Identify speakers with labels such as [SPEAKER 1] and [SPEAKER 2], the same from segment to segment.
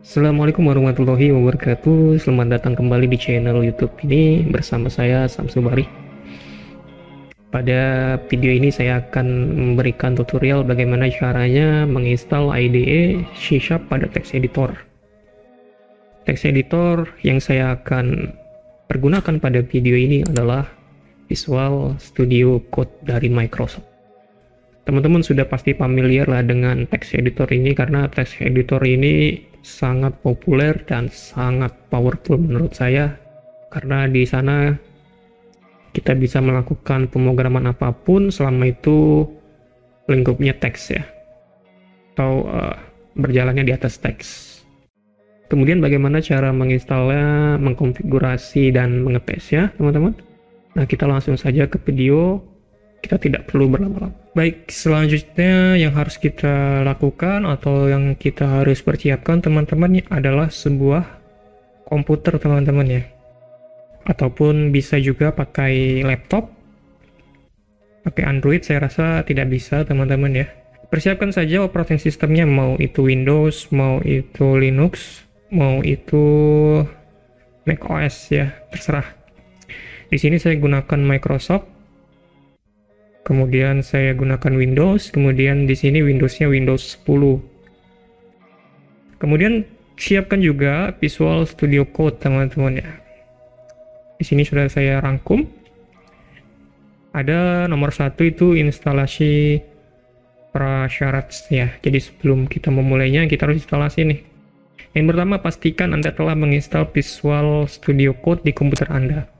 [SPEAKER 1] Assalamualaikum warahmatullahi wabarakatuh. Selamat datang kembali di channel YouTube ini bersama saya Samsul Bari. Pada video ini saya akan memberikan tutorial bagaimana caranya menginstal IDE C# pada text editor. Text editor yang saya akan pergunakan pada video ini adalah Visual Studio Code dari Microsoft. Teman-teman sudah pasti familiar lah dengan text editor ini karena text editor ini sangat populer dan sangat powerful menurut saya, karena di sana kita bisa melakukan pemrograman apapun selama itu lingkupnya teks ya, atau berjalannya di atas teks. Kemudian bagaimana cara menginstalnya, mengkonfigurasi dan mengetes ya teman-teman. Nah, kita langsung saja ke video, kita tidak perlu berlama-lama. Baik, selanjutnya yang harus kita lakukan atau yang kita harus persiapkan teman-teman adalah sebuah komputer teman-teman ya, ataupun bisa juga pakai laptop. Pakai Android saya rasa tidak bisa teman-teman ya. Persiapkan saja operating sistemnya, mau itu Windows, mau itu Linux, mau itu macOS ya, terserah. Di sini saya gunakan Microsoft, kemudian saya gunakan Windows, kemudian di sini Windowsnya Windows 10. Kemudian siapkan juga Visual Studio Code teman-teman ya. Di sini sudah saya rangkum. Ada nomor 1 itu instalasi prasyarat ya. Jadi sebelum kita memulainya kita harus instalasi nih. Yang pertama, pastikan Anda telah menginstal Visual Studio Code di komputer Anda.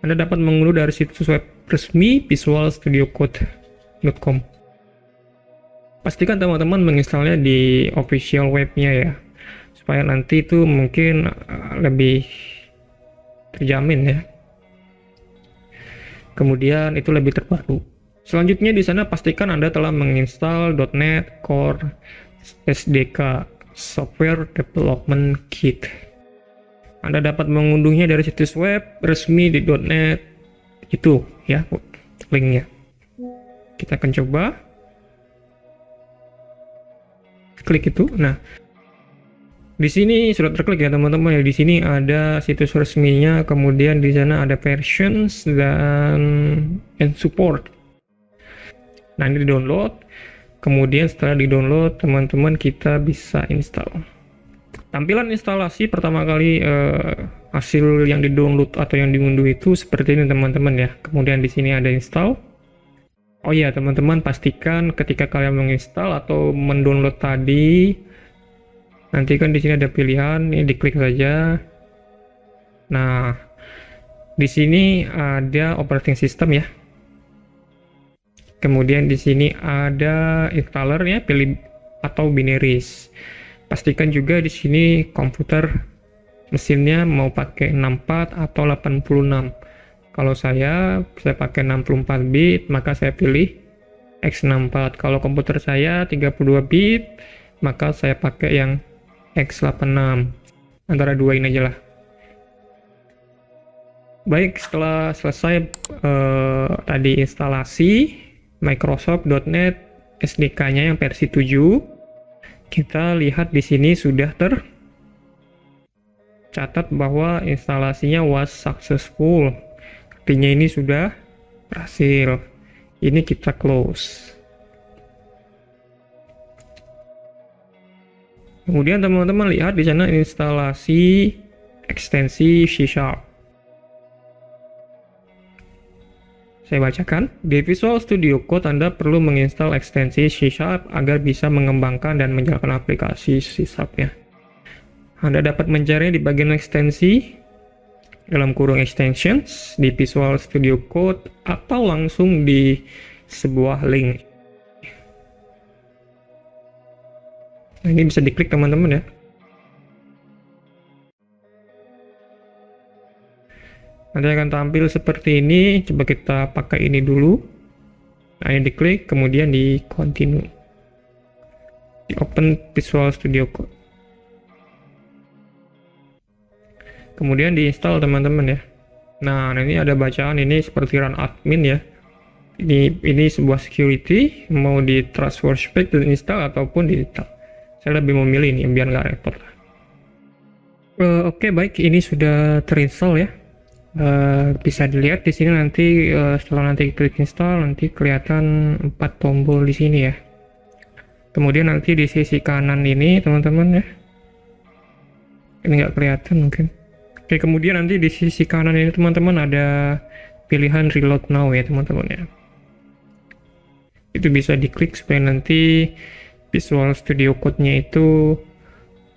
[SPEAKER 1] Anda dapat mengunduh dari situs web resmi visualstudiocode.com. Pastikan teman-teman menginstalnya di official webnya ya, supaya nanti itu mungkin lebih terjamin ya. Kemudian itu lebih terbaru. Selanjutnya di sana pastikan Anda telah menginstal .NET Core SDK Software Development Kit. Anda dapat mengunduhnya dari situs web resmi di .NET itu ya, linknya. Kita akan coba klik itu. Nah, di sini sudah terklik ya teman-teman ya. Di sini ada situs resminya, kemudian di sana ada versions dan support. Nah, ini di-download. Kemudian setelah di-download, teman-teman kita bisa install. Tampilan instalasi pertama kali hasil yang di-download atau yang diunduh itu seperti ini teman-teman ya. Kemudian di sini ada install. Oh ya teman-teman, pastikan ketika kalian menginstal atau mendownload tadi, nanti kan di sini ada pilihan, ini diklik saja. Nah, di sini ada operating system ya. Kemudian di sini ada installer ya, pilih atau binaries. Pastikan juga di sini komputer mesinnya mau pakai 64 atau 86. Kalau saya pakai 64 bit, maka saya pilih X64. Kalau komputer saya 32 bit, maka saya pakai yang X86. Antara dua ini aja lah. Baik, setelah selesai tadi instalasi Microsoft.NET SDK-nya yang versi 7, kita lihat di sini sudah tercatat bahwa instalasinya was successful. Artinya ini sudah berhasil. Ini kita close. Kemudian teman-teman lihat di sana instalasi ekstensi C#. Saya bacakan, di Visual Studio Code Anda perlu menginstal ekstensi C# agar bisa mengembangkan dan menjalankan aplikasi C# ya. Anda dapat mencarinya di bagian ekstensi, dalam kurung extensions, di Visual Studio Code, atau langsung di sebuah link. Nah, ini bisa diklik teman-teman ya. Nanti akan tampil seperti ini. Coba kita pakai ini dulu. Nah, ini diklik, kemudian di continue. Di open Visual Studio Code. Kemudian diinstal teman-teman ya. Nah, ini ada bacaan ini seperti run admin ya. Ini sebuah security, mau di trust workspace dan install ataupun di install. Saya lebih memilih ini biar nggak repot lah. Oke, baik, ini sudah terinstall ya. Bisa dilihat di sini nanti, setelah nanti klik install nanti kelihatan 4 tombol di sini ya. Kemudian nanti di sisi kanan ini teman-teman ya, ini nggak kelihatan mungkin. Oke, kemudian nanti di sisi kanan ini teman-teman ada pilihan reload now ya teman-teman ya. Itu bisa diklik supaya nanti Visual Studio Code-nya itu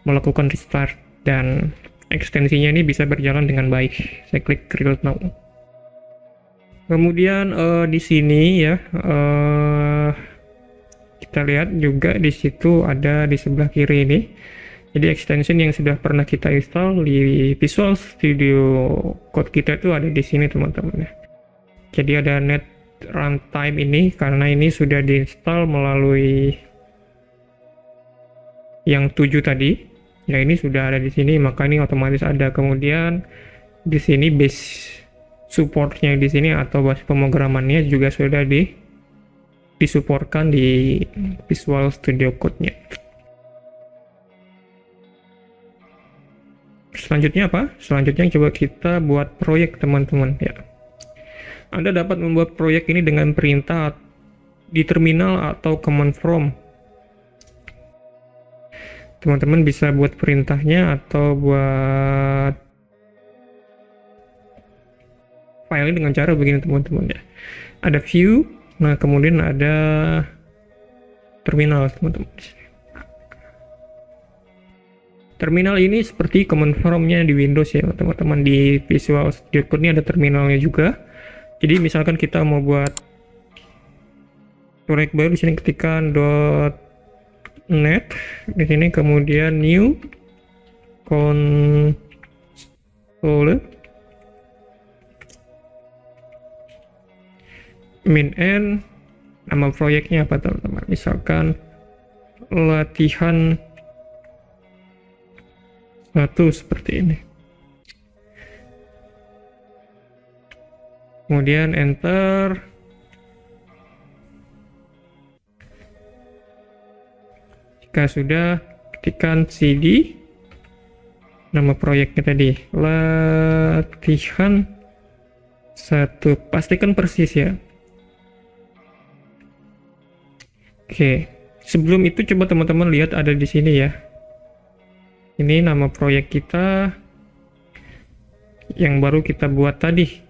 [SPEAKER 1] melakukan restart dan ekstensinya ini bisa berjalan dengan baik. Saya klik reload now. Kemudian di sini ya, kita lihat juga di situ ada di sebelah kiri ini. Jadi extension yang sudah pernah kita install di Visual Studio Code kita itu ada di sini teman-teman ya. Jadi ada net runtime ini karena ini sudah diinstal melalui yang 7 tadi. Ya ini sudah ada di sini, maka ini otomatis ada. Kemudian di sini base supportnya di sini atau base pemrogramannya juga sudah disupportkan di Visual Studio Code-nya. Selanjutnya apa? Selanjutnya coba kita buat proyek teman-teman ya. Anda dapat membuat proyek ini dengan perintah di terminal atau command prompt. Teman-teman bisa buat perintahnya atau buat file dengan cara begini teman-teman ya. Ada view, nah kemudian ada terminal teman-teman. Terminal ini seperti command prompt-nya di Windows ya teman-teman. Di Visual Studio Code ini ada terminalnya juga. Jadi misalkan kita mau buat proyek baru, di sini ketikkan .net di sini, kemudian new console, min nama proyeknya apa teman-teman, misalkan latihan 1 seperti ini. Kemudian enter. Jika sudah, ketikkan cd nama proyeknya tadi, latihan 1, pastikan persis ya. Oke, sebelum itu coba teman-teman lihat ada di sini ya. Ini nama proyek kita yang baru kita buat tadi.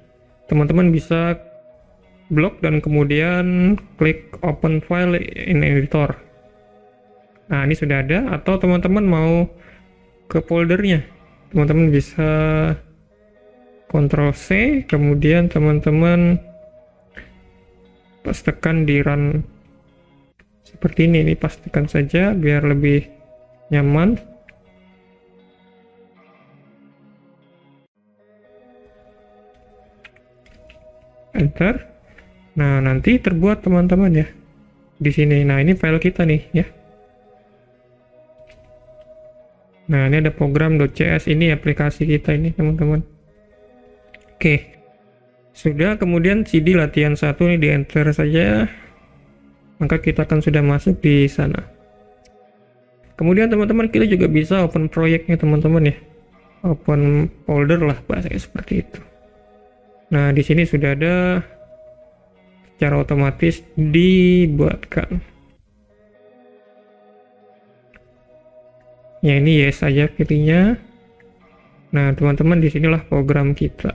[SPEAKER 1] Teman-teman bisa blok dan kemudian klik open file in editor. Nah, ini sudah ada, atau teman-teman mau ke foldernya. Teman-teman bisa Ctrl C, kemudian teman-teman pastikan di run seperti ini pastikan saja biar lebih nyaman. Enter. Nah, nanti terbuat teman-teman ya di sini. Nah, ini file kita nih ya. Nah, ini ada program.cs, ini aplikasi kita ini teman-teman. Oke, sudah. Kemudian cd latihan 1 ini di enter saja, maka kita akan sudah masuk di sana. Kemudian teman-teman kita juga bisa open proyeknya teman-teman ya, open folder lah bahasanya seperti itu. Nah, di sini sudah ada secara otomatis dibuatkan. Ya, ini yes saja pilihnya. Nah, teman-teman, disinilah program kita.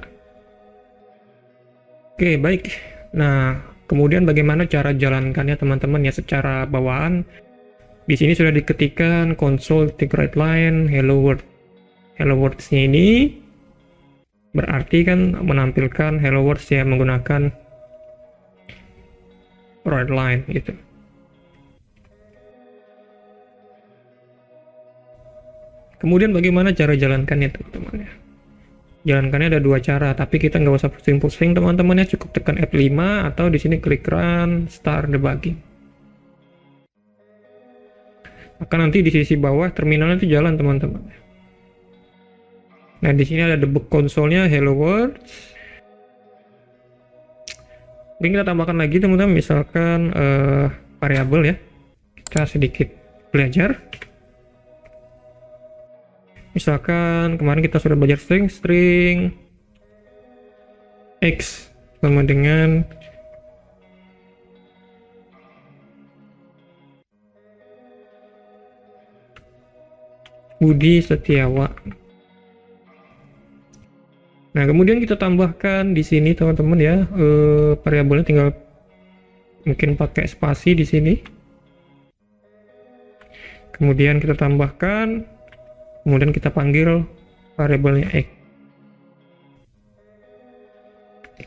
[SPEAKER 1] Oke, baik. Nah, kemudian bagaimana cara jalankannya teman-teman ya secara bawaan. Di sini sudah diketikkan console.writeline hello world. Hello world-nya ini berarti kan menampilkan hello world ya menggunakan write line gitu. Kemudian bagaimana cara jalankannya teman-teman ya? Jalankannya ada dua cara, tapi kita nggak usah pusing-pusing teman-teman ya, cukup tekan F5 atau di sini klik run start debugging. Maka nanti di sisi bawah terminalnya itu jalan teman-teman. Nah, di sini ada debug konsolnya hello world. Mungkin kita tambahkan lagi teman-teman, misalkan variabel ya. Kita sedikit belajar. Misalkan kemarin kita sudah belajar string X sama dengan Budi Setiawan. Nah, kemudian kita tambahkan di sini teman-teman ya, variabelnya tinggal mungkin pakai spasi di sini. Kemudian kita tambahkan, kemudian kita panggil variabelnya X.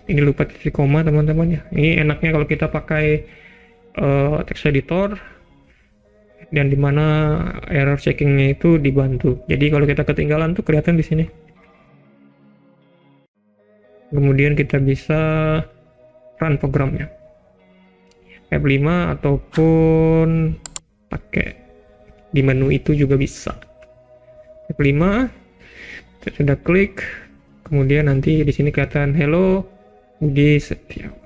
[SPEAKER 1] Ini lupa titik koma teman-teman ya. Ini enaknya kalau kita pakai text editor dan dimana error checkingnya itu dibantu. Jadi kalau kita ketinggalan tuh kelihatan di sini. Kemudian kita bisa run programnya F5 ataupun pakai di menu itu juga bisa. F5 kita sudah klik, kemudian nanti di sini kelihatan hello Budi Setiawan.